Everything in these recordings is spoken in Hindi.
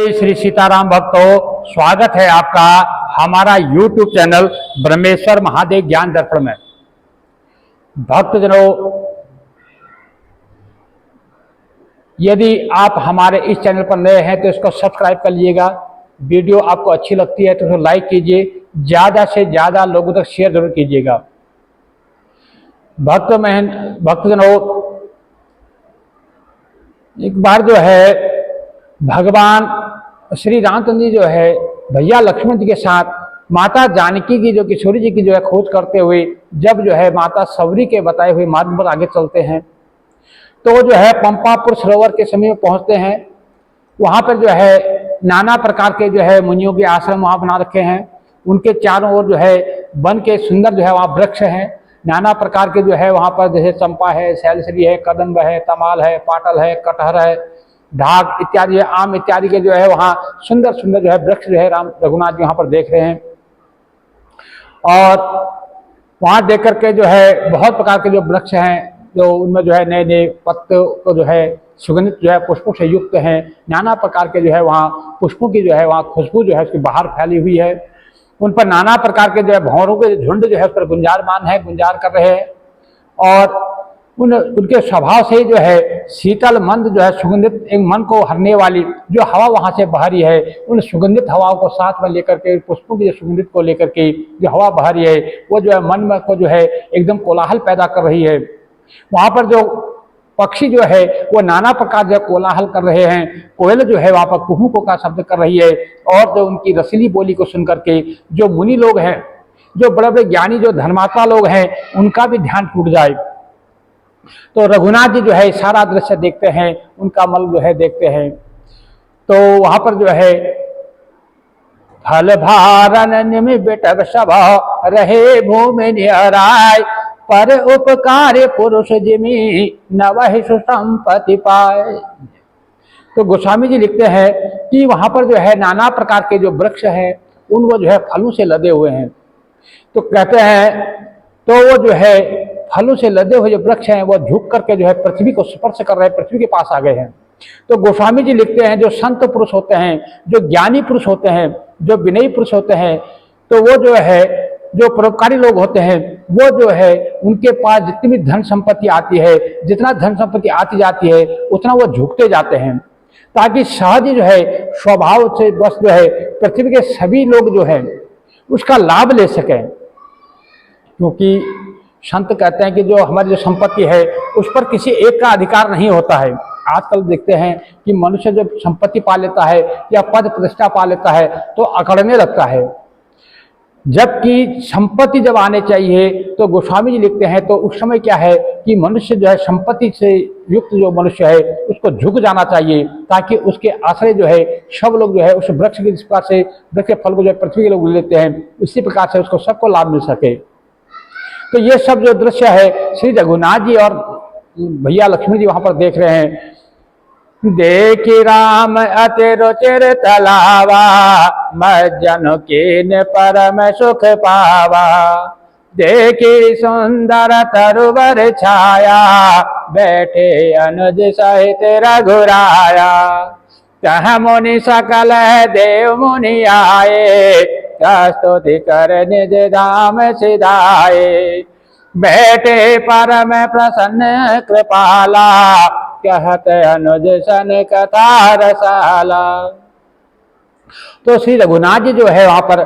जय श्री सीताराम भक्तों, स्वागत है आपका हमारा YouTube चैनल ब्रह्मेश्वर महादेव ज्ञान दर्पण में। भक्तजनों, यदि आप हमारे इस चैनल पर नए हैं तो इसको सब्सक्राइब कर लीजिएगा। वीडियो आपको अच्छी लगती है तो इसको लाइक कीजिए, ज़्यादा से ज़्यादा लोगों तक शेयर जरूर कीजिएगा। भक्तजनों, एक बार जो है भगवान श्री रामचंद्र जी जो है भैया लक्ष्मण जी के साथ माता जानकी की जो किशोरी जी की जो है खोज करते हुए जब जो है माता सवरी के बताए हुए मार्ग पर आगे चलते हैं तो जो है पंपापुर सरोवर के समीप पहुंचते हैं। वहां पर जो है नाना प्रकार के जो है मुनियों के आश्रम वहां बना रखे हैं। उनके चारों ओर जो है वन के सुंदर जो है वहाँ वृक्ष हैं। नाना प्रकार के जो है वहाँ पर जैसे चंपा है, शैलश्री है, कदम्ब है, तमाल है, पाटल है, कटहर है, ढाक इत्यादि, आम इत्यादि के जो है वहाँ सुंदर सुंदर जो है वृक्ष जो है राम रघुनाथ जी वहाँ पर देख रहे हैं। और वहाँ देख करके जो है बहुत प्रकार के जो वृक्ष हैं, जो उनमें जो है नए नए पत्ते को जो है सुगंधित जो है पुष्पों से युक्त हैं। नाना प्रकार के जो है वहाँ पुष्पों की जो है वहाँ खुशबू जो है उसकी बाहर फैली हुई है। उन पर नाना प्रकार के जो है भंवरों के झुंड जो है उस पर गुंजारमान है, गुंजार कर रहे हैं। और उनके स्वभाव से जो है शीतल मंद जो है सुगंधित एक मन को हरने वाली जो हवा वहां से बह रही है, उन सुगंधित हवाओं को साथ में लेकर के पुष्पों की जो सुगंधित को लेकर के जो हवा बह रही है वो जो है मन में को जो है एकदम कोलाहल पैदा कर रही है। वहां पर जो पक्षी जो है वो नाना प्रकार जो कोलाहल कर रहे हैं। कोयल जो है वहां पर कुहू को का शब्द कर रही है। और जो उनकी रसीली बोली को सुनकर के जो मुनि लोग हैं, जो बड़े बड़े ज्ञानी जो धर्मात्मा लोग हैं, उनका भी ध्यान टूट जाए। तो रघुनाथ जी जो है सारा दृश्य देखते हैं, उनका मल जो है देखते हैं। तो वहां पर जो है फल भारन में बेटब सब रहे भूमि निहराय, पर उपकार पुरुष जिमी नवहि सुसंपत्ति पाए। तो गोस्वामी जी लिखते हैं कि वहां पर जो है नाना प्रकार के जो वृक्ष हैं उन वो जो है फलों से लदे हुए हैं। तो कहते हैं तो वो जो है फलों से लदे हुए जो वृक्ष हैं वो झुक करके जो है पृथ्वी को स्पर्श कर रहे हैं, पृथ्वी के पास आ गए हैं। तो गोस्वामी जी लिखते हैं जो संत पुरुष होते हैं, जो ज्ञानी पुरुष होते हैं, जो विनयी पुरुष होते हैं, तो वो जो है जो परोपकारी लोग होते हैं वो जो है उनके पास जितनी भी धन संपत्ति आती है, जितना धन संपत्ति आती जाती है उतना वो झुकते जाते हैं, ताकि सहज जो है स्वभाव से बस जो है पृथ्वी के सभी लोग जो है उसका लाभ ले सकें। क्योंकि संत कहते हैं कि जो हमारी जो संपत्ति है उस पर किसी एक का अधिकार नहीं होता है। आजकल देखते हैं कि मनुष्य जब संपत्ति पा लेता है या पद प्रतिष्ठा पा लेता है तो अकड़ने लगता है, जबकि संपत्ति जब आने चाहिए तो गोस्वामी जी लिखते हैं तो उस समय क्या है कि मनुष्य जो है संपत्ति से युक्त जो मनुष्य है उसको झुक जाना चाहिए, ताकि उसके आश्रय जो है सब लोग जो है उस वृक्ष के जिस प्रकार से वृक्ष के फल को जो है पृथ्वी के लोग ले लेते हैं, इसी प्रकार से उसको सबको लाभ मिल सके। तो ये सब जो दृश्य है श्री रघुनाथ जी और भैया लक्ष्मण जी वहां पर देख रहे हैं। देखी राम अति रुचिर तलावा, मज्जन कीन परम सुख पावा। देखी सुंदर तरुवर छाया, बैठे अनुज सहित रघुराया। कह मुनि सकल देव मुनि आए, स्तुति कर निज धाम सिधाए। बैठे परम प्रसन्न कृपाला, कहते अनुज सन कथा रसाला। तो श्री रघुनाथ जी जो है वहां पर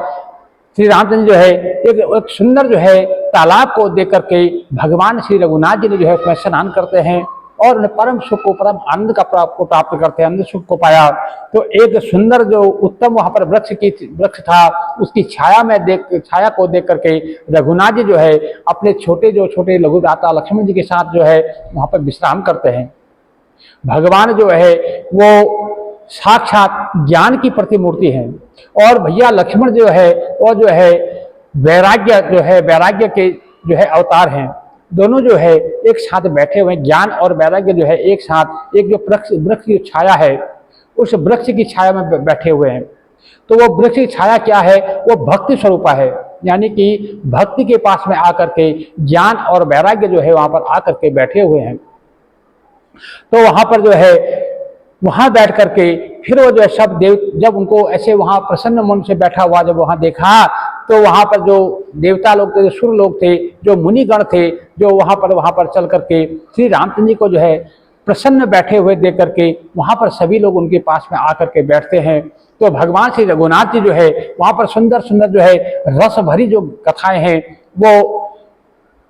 श्री रामचंद्र जो है एक सुंदर जो है तालाब को देख करके भगवान श्री रघुनाथ जी ने जो है उसमें स्नान करते हैं और उन्हें परम सुख को, परम आनंद का प्राप्त करते हैं, आनंद सुख को पाया। तो एक सुंदर जो उत्तम वहां पर वृक्ष था, उसकी छाया को देख करके रघुनाथ जी जो है अपने छोटे लघुदाता लक्ष्मण जी के साथ जो है वहां पर विश्राम करते हैं। भगवान जो है वो साक्षात ज्ञान की प्रतिमूर्ति है और भैया लक्ष्मण जो है वो जो है वैराग्य के जो है अवतार हैं। दोनों जो है एक साथ बैठे हुए, ज्ञान और वैराग्य जो है एक साथ, एक जो वृक्ष की छाया है उस वृक्ष की छाया में बैठे हुए हैं। तो वो वृक्ष की छाया क्या है, वो भक्ति स्वरूपा है, यानी कि भक्ति के पास में आकर के ज्ञान और वैराग्य जो है वहां पर आकर के बैठे हुए हैं। तो वहां पर जो है वहां बैठ करके फिर वो जो है सब देव, जब उनको ऐसे वहां प्रसन्न मन से बैठा हुआ जब वहां देखा, तो वहां पर जो देवता लोग थे, जो सुर लोग थे, जो मुनिगण थे, जो वहां पर चल करके श्री रामचंद्र जी को जो है प्रसन्न बैठे हुए देख करके वहां पर सभी लोग उनके पास में आकर के बैठते हैं। तो भगवान श्री रघुनाथ जी जो है वहां पर सुंदर सुंदर जो है रस भरी जो कथाएं हैं वो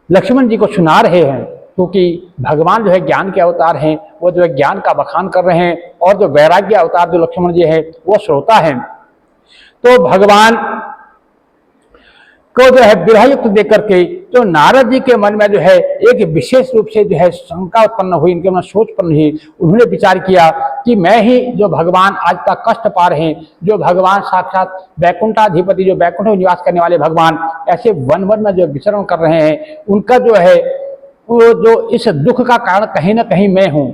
लक्ष्मण जी को सुना रहे हैं, क्योंकि भगवान जो है ज्ञान के अवतार हैं, वो जो है ज्ञान का बखान कर रहे हैं, और जो वैराग्य अवतार जो लक्ष्मण जी है वो श्रोता है। तो भगवान को जो है विरहयुक्त देख करके तो नारद जी के मन में जो है एक विशेष रूप से जो है शंका उत्पन्न हुई, इनके मन सोच उत्पन्न हुई। उन्होंने विचार किया कि मैं ही जो भगवान आज तक कष्ट पा रहे हैं, जो भगवान साक्षात वैकुंठाधिपति, जो वैकुंठ में निवास करने वाले भगवान ऐसे वन वन में जो विचरण कर रहे हैं, उनका जो है वो जो इस दुख का कारण कहीं ना कहीं मैं हूं।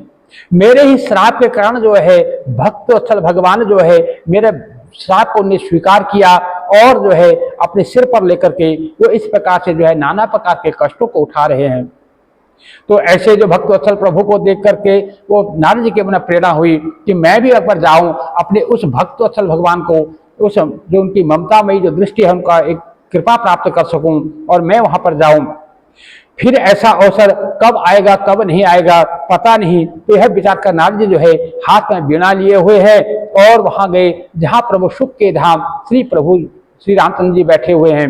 मेरे ही श्राप के कारण जो है भक्त वत्सल भगवान जो है मेरे श्राप को उन्हें स्वीकार किया, और जो है अपने सिर पर लेकर के वो इस प्रकार से जो है नाना प्रकार के कष्टों को उठा रहे हैं। तो ऐसे जो भक्त वत्सल प्रभु को देख करके वो नारद जी के मन प्रेरणा हुई कि मैं भी अगर जाऊं अपने उस भक्त वत्सल भगवान को, उस जो उनकी ममतामयी जो दृष्टि है उनका एक कृपा प्राप्त कर सकूं, और मैं वहां पर जाऊं। फिर ऐसा अवसर कब आएगा कब नहीं आएगा पता नहीं। तो यह विचार कर नारद जी जो है हाथ में वीणा लिए हुए है और वहां गए जहां प्रभु सुख के धाम प्रभु श्री रामचंद्र जी बैठे हुए हैं,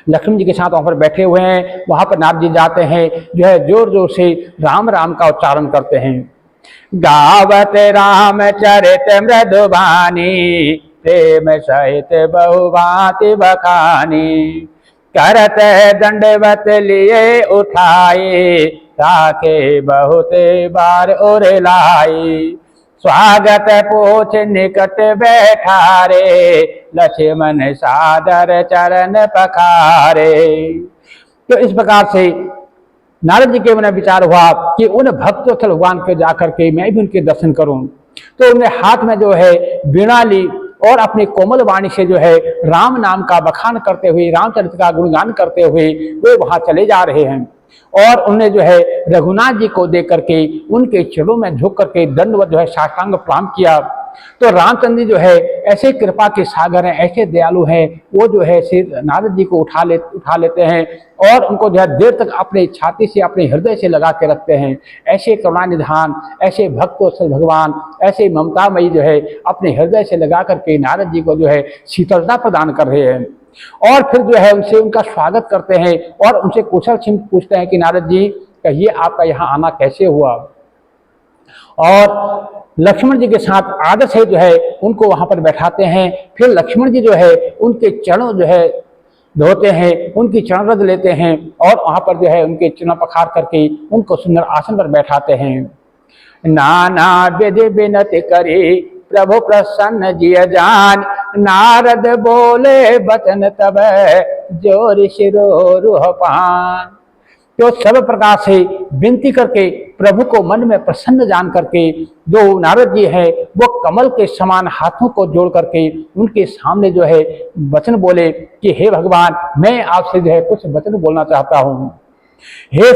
लक्ष्मण जी के साथ वहां पर बैठे हुए हैं। वहां पर नारद जी जाते हैं, जो है जोर जोर से राम राम का उच्चारण करते हैं। गावत राम चरित मृदुबानी, प्रेम सहित बहुभांति बखानी, करत दंडवत लिए उठाए, ताके बहुत बार और लाए, स्वागत पूछ निकट बैठारे, लक्ष्मण सादर चरण पखारे। तो इस प्रकार से नारद जी के मन विचार हुआ कि उन भक्त वत्सल भगवान के जाकर के मैं भी उनके दर्शन करूं। तो उन्हें हाथ में जो है वीणा ली और अपनी कोमल वाणी से जो है राम नाम का बखान करते हुए, रामचरित्र का गुणगान करते हुए वे वहां चले जा रहे हैं। और उन्हें जो है रघुनाथ जी को देख करके उनके चरणों में झुक करके दंडवत जो है साष्टांग प्रणाम किया। तो रामचंद्र जी जो है ऐसे कृपा के सागर हैं, ऐसे दयालु हैं, वो जो है श्री नारद जी को उठा लेते हैं और उनको जो है देर तक अपने छाती से, अपने हृदय से लगा के रखते हैं। ऐसे करुणा निधान, ऐसे भक्त वत्सल भगवान, ऐसे ममतामयी जो है अपने हृदय से लगा करके नारद जी को जो है शीतलता प्रदान कर रहे हैं। और फिर जो है उनसे उनका स्वागत करते हैं और उनसे कुशल क्षेम पूछते हैं कि नारद जी कहिए आपका यहाँ आना कैसे हुआ। और लक्ष्मण जी के साथ आदर से जो है उनको वहां पर बैठाते हैं। फिर लक्ष्मण जी जो है उनके चरण जो है धोते हैं, उनकी चरण रज लेते हैं और वहां पर जो है उनके चरण पखार करके उनको सुंदर आसन पर बैठाते हैं। नाना विधि विनति करे, प्रभु प्रसन्न जिय जान, नारद बोले बचन तब जोर शिरो रूह पान। तो सब प्रकार से विनती करके प्रभु को मन में प्रसन्न जान करके जो नारद जी है वो कमल के समान हाथों को जोड़ करके उनके सामने जो है वचन बोले कि हे भगवान, मैं आपसे जो है कुछ वचन बोलना चाहता हूँ। हे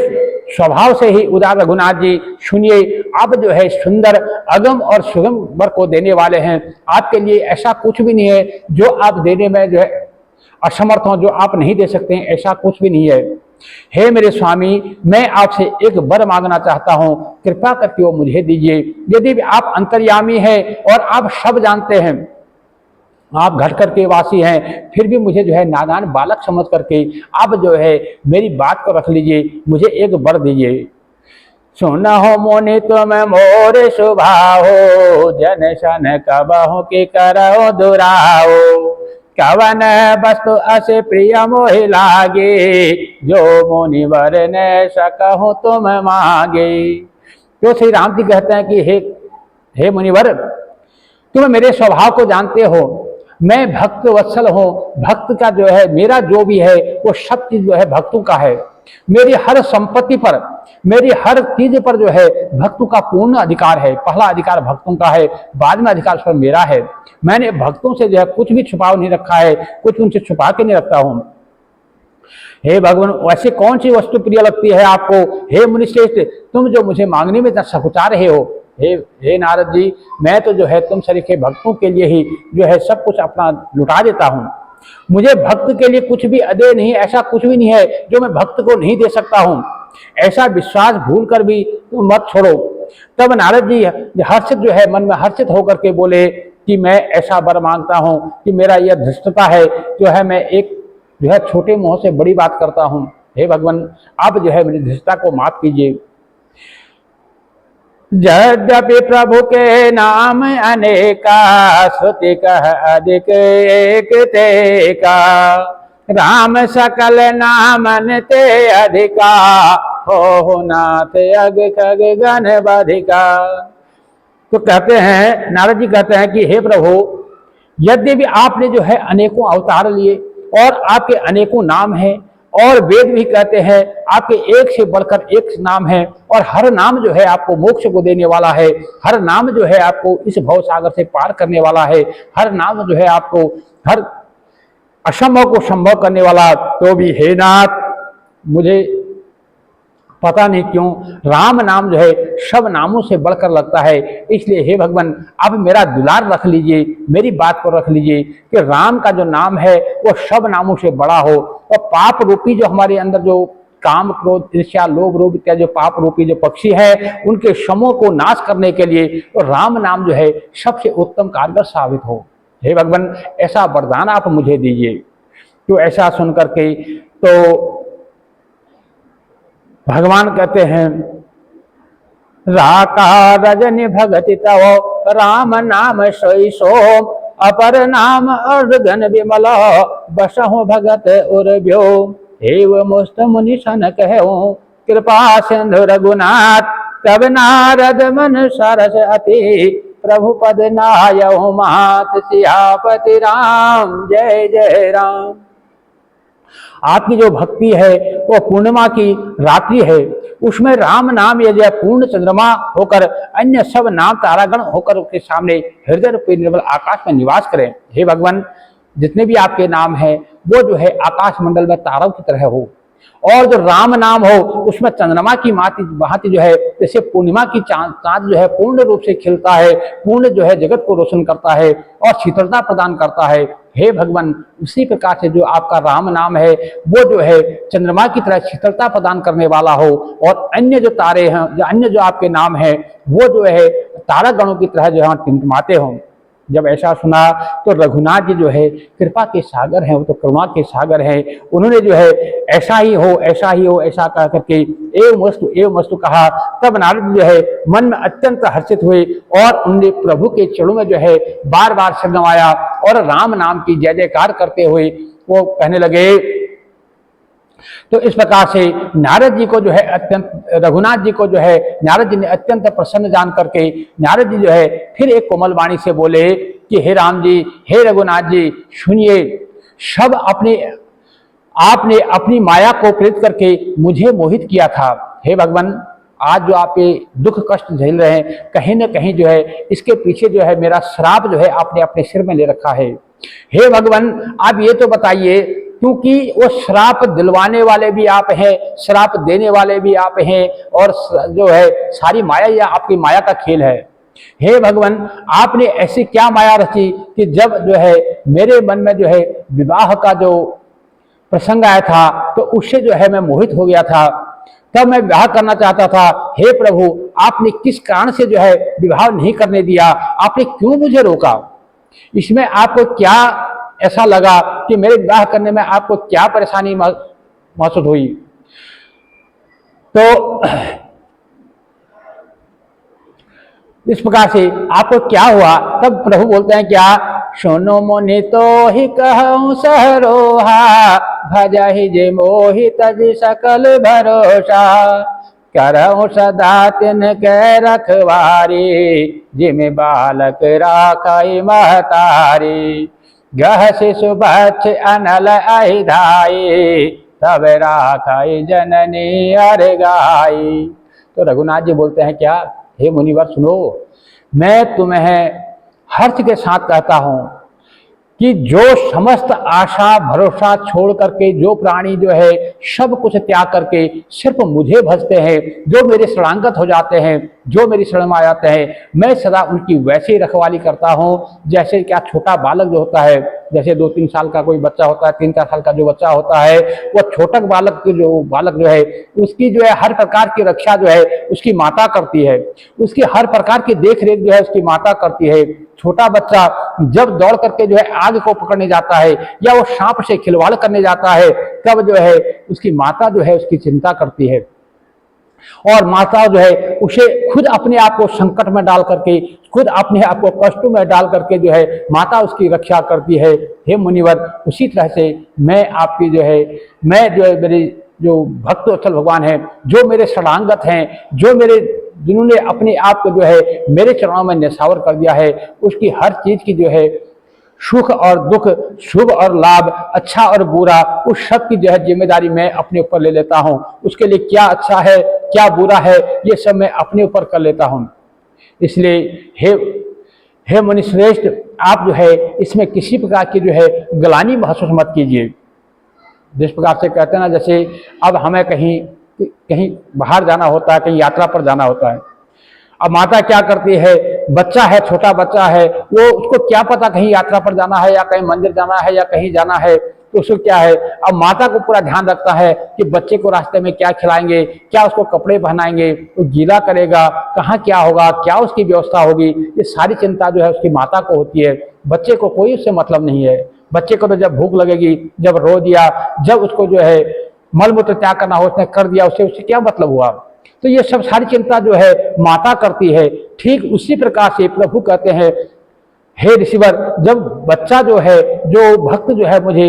स्वभाव से ही उदार रघुनाथ जी, सुनिए, आप जो है सुंदर अगम और सुगम वर को देने वाले हैं। आपके लिए ऐसा कुछ भी नहीं है जो आप देने में जो है असमर्थ हो, जो आप नहीं दे सकते हैं, ऐसा कुछ भी नहीं है। हे मेरे स्वामी, मैं आपसे एक वर मांगना चाहता हूं, कृपा करके वो मुझे दीजिए। यदि आप अंतर्यामी हैं और आप सब जानते हैं, आप घटकर के वासी हैं, फिर भी मुझे जो है नादान बालक समझ करके आप जो है मेरी बात को रख लीजिए, मुझे एक वर दीजिए। सुनहो मुनि तुम मोर सुभाओ, जन सन कबहु के करहो दुराओ, कवन वस्तु अस प्रिय मोहि लागे, जो मुनि वर न सकहु तुम मांगे। तो श्री राम जी कहते हैं कि हे मुनिवर, तुम मेरे स्वभाव को जानते हो, मैं भक्त वत्सल हूँ। भक्त का जो है मेरा जो भी है वो सब चीज जो है भक्तों का है। मेरी हर संपत्ति पर, मेरी हर चीज पर जो है भक्तों का पूर्ण अधिकार है। पहला अधिकार भक्तों का है, बाद में अधिकार पर मेरा है। मैंने भक्तों से जो है कुछ भी छुपाव नहीं रखा है, कुछ उनसे छुपा के नहीं रखता हूँ। हे भगवान, वैसे कौन सी वस्तु प्रिय लगती है आपको? हे मुनिश्रेष्ठ, तुम जो मुझे मांगने में इतना सकुचा रहे हो, हे हे नारद जी, मैं तो जो है तुम सरीखे भक्तों के लिए ही जो है सब कुछ अपना लुटा देता हूँ। मुझे भक्त के लिए कुछ भी अदे नहीं, ऐसा कुछ भी नहीं है जो मैं भक्त को नहीं दे सकता हूँ। ऐसा विश्वास भूल कर भी तुम मत छोड़ो। तब नारद जी हर्षित जो है मन में हर्षित होकर के बोले कि मैं ऐसा वर मांगता हूँ कि मेरा यह धृष्टता है जो है, मैं एक जो है छोटे मुंह से बड़ी बात करता हूँ। हे भगवान, आप जो है मेरी धृष्टता को माफ कीजिए। यद्यपि प्रभु के नाम अनेका, श्रुति कह अधिक एक तेका, राम सकल नामन ते अधिका, हो नाथ अग खग गण बधिका। तो कहते हैं, नारद जी कहते हैं कि हे प्रभु, यद्यपि आपने जो है अनेकों अवतार लिए और आपके अनेकों नाम हैं, और वेद भी कहते हैं आपके एक से बढ़कर एक नाम है, और हर नाम जो है आपको मोक्ष को देने वाला है, हर नाम जो है आपको इस भव सागर से पार करने वाला है, हर नाम जो है आपको हर असंभव को संभव करने वाला। तो भी हे नाथ, मुझे पता नहीं क्यों राम नाम जो है सब नामों से बढ़कर लगता है। इसलिए हे भगवान, आप मेरा दुलार रख लीजिए, मेरी बात को रख लीजिए कि राम का जो नाम है वो सब नामों से बड़ा हो, और पाप रूपी जो हमारे अंदर जो काम क्रोध ईर्ष्या लोभ लोभ इत्यादि जो पाप रूपी जो पक्षी है उनके समूह को नाश करने के लिए तो राम नाम जो है सबसे उत्तम कारगर साबित हो। हे भगवान, ऐसा वरदान आप मुझे दीजिए। तो ऐसा सुन करके तो भगवान कहते हैं, राका रजनी भगति तव राम नाम सोई सोम, अपर नाम अर्धन विमल बसहु भगत उर्भ्यो, हेव मुस्त मुनि सन कहो कृपा सिंधु रघुनाथ, तब नारद मन सरस अति प्रभु पद नायहु मात, सियापति राम जय जय राम। आपकी जो भक्ति है वो पूर्णिमा की रात्रि है, उसमें राम नाम यह जो पूर्ण चंद्रमा होकर अन्य सब नाम तारागण होकर उसके सामने हृदय रूपी निर्मल आकाश में निवास करें। हे भगवान, जितने भी आपके नाम हैं वो जो है आकाश मंडल में तारों की तरह हो, और जो राम नाम हो उसमें चंद्रमा की भांति जो है जैसे पूर्णिमा की चांद जो है पूर्ण रूप से खिलता है, पूर्ण जो है जगत को रोशन करता है और शीतलता प्रदान करता है। हे भगवान, उसी प्रकार से जो आपका राम नाम है वो जो है चंद्रमा की तरह शीतलता प्रदान करने वाला हो, और अन्य जो तारे हैं, जो अन्य जो आपके नाम है वो जो है तारागणों की तरह जो है टिमटिमाते हों। जब ऐसा सुना तो रघुनाथ जी जो है कृपा के सागर हैं, वो तो करुणा के सागर हैं, उन्होंने जो है ऐसा ही हो ऐसा ही हो ऐसा कह करके एवं वस्तु कहा। तब नारद जो है मन में अत्यंत हर्षित हुए और उन्होंने प्रभु के चरणों में जो है बार बार सिर नवाया और राम नाम की जय जयकार करते हुए वो कहने लगे। तो इस प्रकार से नारद जी को जो है अत्यंत, रघुनाथ जी को जो है नारद जी ने अत्यंत प्रसन्न जान करके नारद जी जो है फिर एक कोमल वाणी से बोले कि हे राम जी, हे रघुनाथ जी, सुनिए, सब आपने अपनी माया को प्रेरित करके मुझे मोहित किया था। हे भगवान, आज जो आप ये दुख कष्ट झेल रहे हैं कहीं न कहीं जो है इसके पीछे जो है मेरा श्राप जो है आपने अपने सिर में ले रखा है। हे भगवान, आप ये तो बताइए, क्योंकि वो श्राप दिलवाने वाले भी आप हैं, श्राप देने वाले भी आप हैं, और जो है सारी माया या आपकी माया का खेल है। हे भगवान, आपने ऐसी क्या माया रची कि जब जो है मेरे मन में जो है विवाह का जो प्रसंग आया था तो उससे जो है मैं मोहित हो गया था, तब मैं विवाह करना चाहता था। हे प्रभु, आपने किस कारण से जो है विवाह नहीं करने दिया, आपने क्यों मुझे रोका? इसमें आपको क्या ऐसा लगा कि मेरे विवाह करने में आपको क्या परेशानी महसूस हुई? तो इस प्रकार से आपको क्या हुआ? तब प्रभु बोलते हैं क्या, सुनो मुनि तो ही कहूँ सहरोहा, भजहि जे मोहि तज सकल भरोसा, करहु सदा तिन के रखवारी, जिमि बालक राखई महतारी, गह शिशु बच्छ अनल अहिधाई, तब राखई जननी अर गाई। तो रघुनाथ जी बोलते हैं क्या, हे मुनिवर सुनो, मैं तुम्हें हर्ष के साथ कहता हूं कि जो समस्त आशा भरोसा छोड़ करके जो प्राणी जो है सब कुछ त्याग करके सिर्फ मुझे भजते हैं, जो मेरे शरणागत हो जाते हैं, जो मेरी शरण में आ जाते हैं, मैं सदा उनकी वैसे ही रखवाली करता हूँ जैसे क्या छोटा बालक जो होता है, जैसे 2-3 साल का कोई बच्चा होता है, 3-4 साल का जो बच्चा होता है, वह छोटक बालक जो है उसकी जो है हर प्रकार की रक्षा जो है उसकी माता करती है, उसकी हर प्रकार की देख रेख जो है उसकी माता करती है। छोटा बच्चा जब दौड़ करके जो है आग को पकड़ने जाता है या वो सांप से खिलवाड़ करने जाता है, तब जो है उसकी माता जो है उसकी चिंता करती है, और माता जो है उसे खुद अपने आप को संकट में डाल करके, खुद अपने आप को कष्टों में डाल करके जो है माता उसकी रक्षा करती है। हे मुनिवर, उसी तरह से मैं आपकी जो है, मैं जो है मेरे जो भक्त वत्सल भगवान है, जो मेरे शरणागत हैं, जो मेरे जिन्होंने अपने आप को जो है मेरे चरणों में न्यौछावर कर दिया है, उसकी हर चीज की जो है सुख और दुख, शुभ और लाभ, अच्छा और बुरा, उस सब की जो है जिम्मेदारी मैं अपने ऊपर ले लेता हूँ। उसके लिए क्या अच्छा है क्या बुरा है ये सब मैं अपने ऊपर कर लेता हूँ। इसलिए हे मुनिश्रेष्ठ, आप जो है इसमें किसी प्रकार की जो है ग्लानि महसूस मत कीजिए। जिस प्रकार से कहते हैं ना, जैसे अब हमें कहीं बाहर जाना होता है, कहीं यात्रा पर जाना होता है, अब माता क्या करती है, बच्चा है, छोटा बच्चा है, वो उसको क्या पता कहीं यात्रा पर जाना है या कहीं मंदिर जाना है या कहीं जाना है, तो उसको क्या है, अब माता को पूरा ध्यान रखता है कि बच्चे को रास्ते में क्या खिलाएंगे, क्या उसको कपड़े पहनाएंगे, वो गीला करेगा, कहाँ क्या होगा, क्या उसकी व्यवस्था होगी, ये सारी चिंता जो है उसकी माता को होती है। बच्चे को कोई उससे मतलब नहीं है। बच्चे को तो जब भूख लगेगी, जब रो दिया, जब उसको जो है मल मूत्र त्याग करना हो उसने कर दिया, उससे क्या मतलब हुआ। तो ये सब सारी चिंता जो है माता करती है। ठीक उसी प्रकार से प्रभु कहते हैं, हे ऋषिवर, जब बच्चा जो है, जो भक्त जो है मुझे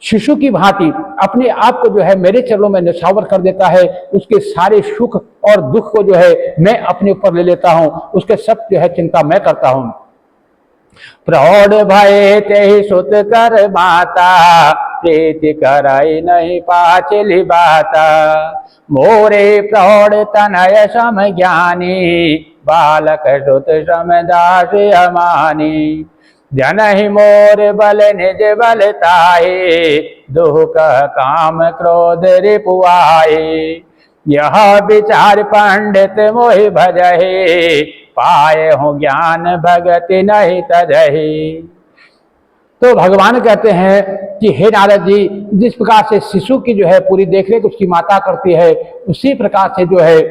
शिशु की भांति अपने आप को जो है मेरे चरणों में न्यौछावर कर देता है, उसके सारे सुख और दुख को जो है मैं अपने ऊपर ले लेता हूँ, उसके सब जो है चिंता मैं करता हूँ। प्रौढ़ भय ते सुत कर माता, प्रीति कराई नहीं पाचली बाता, मोरे प्रौढ़ तनय सम ज्ञानी, बालक सुत सम दास अमानी, जनहि मोर बल निज बल ताहे, दुख काम क्रोध रिपुआए, यह विचार पंडित मोहि भजहि, पाए हो ज्ञान भगति नहीं तजहि। तो भगवान कहते हैं कि हे नारद जी, जिस प्रकार से शिशु की जो है पूरी देखरेख उसकी माता करती है, उसी प्रकार से जो है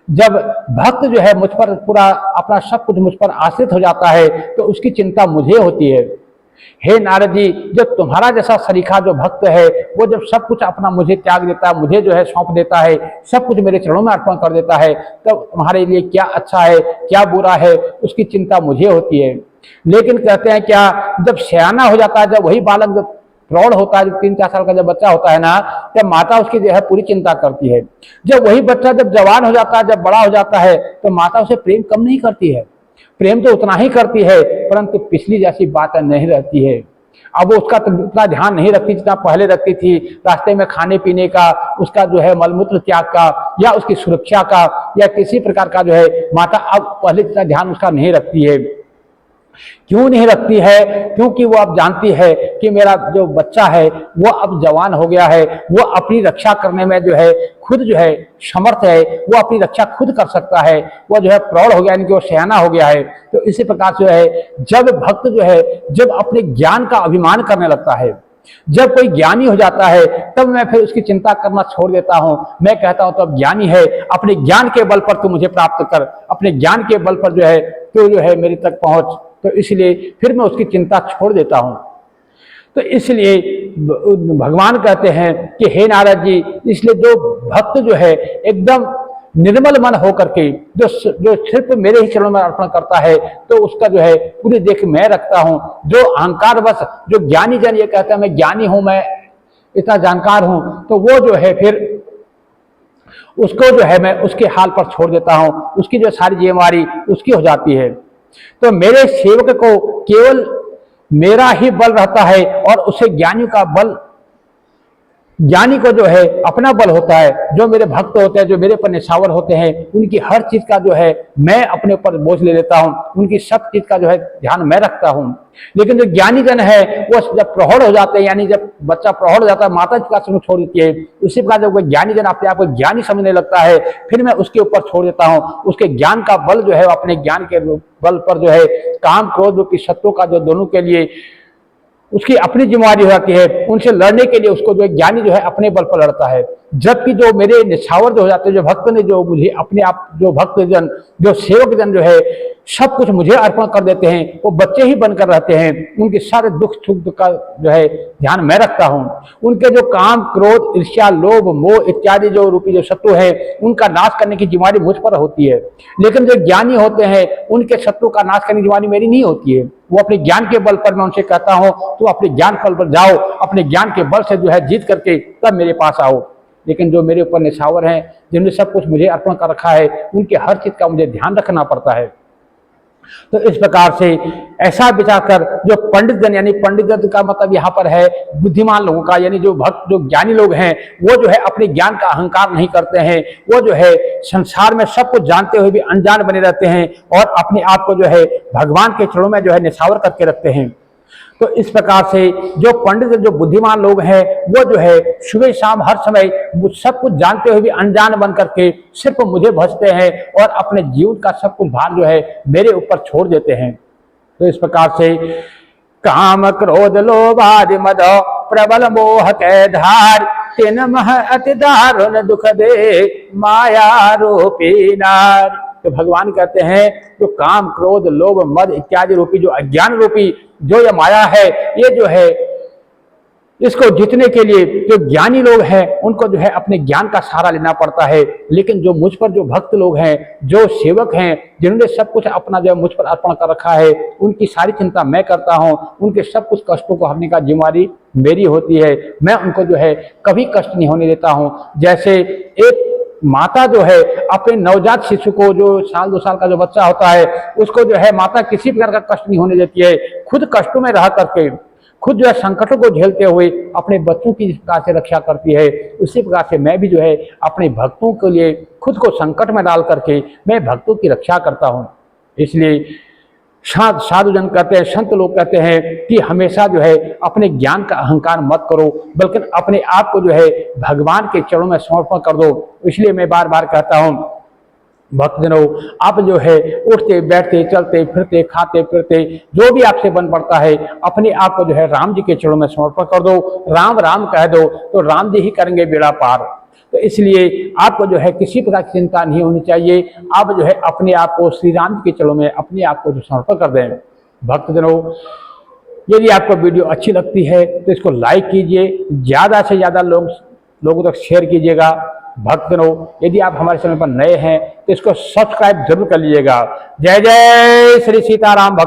जब भक्त जो है मुझ पर पूरा अपना सब कुछ मुझ पर आश्रित हो जाता है, तो उसकी चिंता मुझे होती है। हे नारद जी, जब तुम्हारा जैसा सरीखा जो भक्त है, वो जब सब कुछ अपना मुझे त्याग देता है, मुझे जो है सौंप देता है, सब कुछ मेरे चरणों में अर्पण कर देता है, तब तुम्हारे लिए क्या अच्छा है क्या बुरा है उसकी चिंता मुझे होती है। लेकिन कहते हैं क्या, जब सयाना हो जाता है, जब वही बालक जब प्रौढ़ होता है, जब 3-4 साल का जब बच्चा होता है ना, तब माता उसकी जो है पूरी चिंता करती है। जब वही बच्चा जब जवान हो जाता है, जब बड़ा हो जाता है, तो माता उसे प्रेम कम नहीं करती है, प्रेम तो उतना ही करती है, परंतु पिछली जैसी बात नहीं रहती है। अब वो उसका उतना ध्यान नहीं रखती जितना पहले रखती थी, रास्ते में खाने पीने का, उसका जो है मलमूत्र त्याग का, या उसकी सुरक्षा का, या किसी प्रकार का जो है माता अब पहले जितना ध्यान उसका नहीं रखती है। क्यों नहीं रखती है? क्योंकि वो अब जानती है कि मेरा जो बच्चा है वो अब जवान हो गया है, वो अपनी रक्षा करने में जो है खुद जो है समर्थ है, वो अपनी रक्षा खुद कर सकता है, वो जो है प्रौढ़ हो गया, यानी कि वो सयाना हो गया है। तो इसी प्रकार जो है जब भक्त जो है जब अपने ज्ञान का अभिमान करने लगता है, जब कोई ज्ञानी हो जाता है, तब मैं फिर उसकी चिंता करना छोड़ देता हूं। मैं कहता हूं तो अब ज्ञानी है, अपने ज्ञान के बल पर तू मुझे प्राप्त कर, अपने ज्ञान के बल पर जो है तू जो है मेरे तक पहुंच। तो इसलिए फिर मैं उसकी चिंता छोड़ देता हूं। तो इसलिए भगवान कहते हैं कि हे नारद जी, इसलिए जो भक्त जो है एकदम निर्मल मन होकर के जो सिर्फ मेरे ही चरणों में अर्पण करता है, तो उसका जो है पूरी देख मैं रखता हूं। जो अहंकार बस जो ज्ञानी जन ये कहता है मैं ज्ञानी हूं, मैं इतना जानकार हूं, तो वो जो है फिर उसको जो है मैं उसके हाल पर छोड़ देता हूं, उसकी जो सारी जिम्मेवारी उसकी हो जाती है। तो मेरे सेवक को केवल मेरा ही बल रहता है और उसे ज्ञानियों का बल ज्ञानी को जो है अपना बल होता है, जो मेरे भक्त होते हैं, जो मेरे पर निछावर होते हैं, उनकी हर चीज का जो है मैं अपने ऊपर बोझ ले लेता हूँ, उनकी सब चीज का जो है ध्यान मैं रखता हूँ। लेकिन जो ज्ञानी जन है वो जब प्रौढ़ हो जाते हैं, यानी जब बच्चा प्रौढ़ हो जाता है, माता पिता से छोड़ देती है, उसी प्रकार जब कोई ज्ञानी जन अपने आप को ज्ञानी समझने लगता है, फिर मैं उसके ऊपर छोड़ देता हूँ। उसके ज्ञान का बल जो है अपने ज्ञान के बल पर जो है काम क्रोध रूपी शत्रु का जो दोनों के लिए उसकी अपनी जिम्मेवारी हो जाती है, उनसे लड़ने के लिए उसको जो ज्ञानी जो है अपने बल पर लड़ता है। जबकि जो मेरे निछावर जो हो जाते हैं, जो भक्त ने जो मुझे अपने आप, जो भक्त जन, जो सेवक जन जो है सब कुछ मुझे अर्पण कर देते हैं, वो बच्चे ही बनकर रहते हैं, उनके सारे दुख सुख का जो है ध्यान मैं रखता हूँ। उनके जो काम क्रोध ईर्ष्या लोभ मोह इत्यादि जो रूपी जो शत्रु है, उनका नाश करने की जिम्मेवारी मुझ पर होती है। लेकिन जो ज्ञानी होते हैं उनके शत्रु का नाश करने की जिम्मेवारी मेरी नहीं होती है। वो अपने ज्ञान के बल पर, मैं उनसे कहता हूं तो अपने ज्ञान बल पर जाओ, अपने ज्ञान के बल से जो है जीत करके तब मेरे पास आओ। लेकिन जो मेरे ऊपर निछावर हैं, जिन्होंने सब कुछ मुझे अर्पण कर रखा है, उनके हर चीज का मुझे ध्यान रखना पड़ता है। तो इस प्रकार से ऐसा विचार कर जो पंडित जन, यानी पंडित जन का मतलब यहाँ पर है बुद्धिमान लोगों का, यानी जो भक्त, जो ज्ञानी लोग हैं, वो जो है अपने ज्ञान का अहंकार नहीं करते हैं। वो जो है संसार में सब कुछ जानते हुए भी अनजान बने रहते हैं और अपने आप को जो है भगवान के चरणों में जो है निछावर करके रखते हैं। तो इस प्रकार से जो पंडित, जो बुद्धिमान लोग हैं, वो जो है सुबह शाम हर समय सब कुछ जानते हुए भी अनजान बन करके सिर्फ मुझे भजते हैं और अपने जीवन का सब कुछ भार जो है मेरे ऊपर छोड़ देते हैं। तो इस प्रकार से काम क्रोध लोभ आदि मद प्रबल मोह के धार, तिन मह अति दारुण दुख दे माया रूपी नार। तो भगवान कहते हैं जो काम क्रोध लोभ मद इत्यादि रूपी जो अज्ञान रूपी जो ये माया है, ये जो है इसको जीतने के लिए जो ज्ञानी लोग हैं उनको जो है अपने ज्ञान का सहारा लेना पड़ता है। लेकिन जो मुझ पर जो भक्त लोग हैं, जो सेवक हैं, जिन्होंने सब कुछ अपना जो है मुझ पर अर्पण कर रखा है, उनकी सारी चिंता मैं करता हूँ, उनके सब कुछ कष्टों को हरने का जिम्मेवारी मेरी होती है। मैं उनको जो है कभी कष्ट नहीं होने देता हूँ। जैसे एक माता जो है अपने नवजात शिशु को, जो साल 2 साल का जो बच्चा होता है, उसको जो है माता किसी प्रकार का कष्ट नहीं होने देती है, खुद कष्टों में रह करके, खुद जो है संकटों को झेलते हुए अपने बच्चों की जिस प्रकार से रक्षा करती है, उसी प्रकार से मैं भी जो है अपने भक्तों के लिए खुद को संकट में डाल करके मैं भक्तों की रक्षा करता हूँ। इसलिए साधु जन कहते हैं, संत लोग कहते हैं कि हमेशा जो है अपने ज्ञान का अहंकार मत करो, बल्कि अपने आप को जो है भगवान के चरणों में समर्पण कर दो। इसलिए मैं बार बार कहता हूँ भक्तजनों, आप जो है उठते बैठते चलते फिरते खाते पीते जो भी आपसे बन पड़ता है, अपने आप को जो है राम जी के चरणों में समर्पण कर दो। राम राम कह दो तो राम जी ही करेंगे बेड़ा पार। तो इसलिए आपको जो है किसी प्रकार की चिंता नहीं होनी चाहिए। आप जो है अपने आप को श्री राम जी के चरणों में अपने आप को जो समर्पण कर दें। भक्तजनों, यदि आपको वीडियो अच्छी लगती है तो इसको लाइक कीजिए, ज़्यादा से ज़्यादा लोगों तक शेयर कीजिएगा। भक्तजनों, यदि आप हमारे चैनल पर नए हैं तो इसको सब्सक्राइब जरूर कर लीजिएगा। जय जय श्री सीताराम। भक्त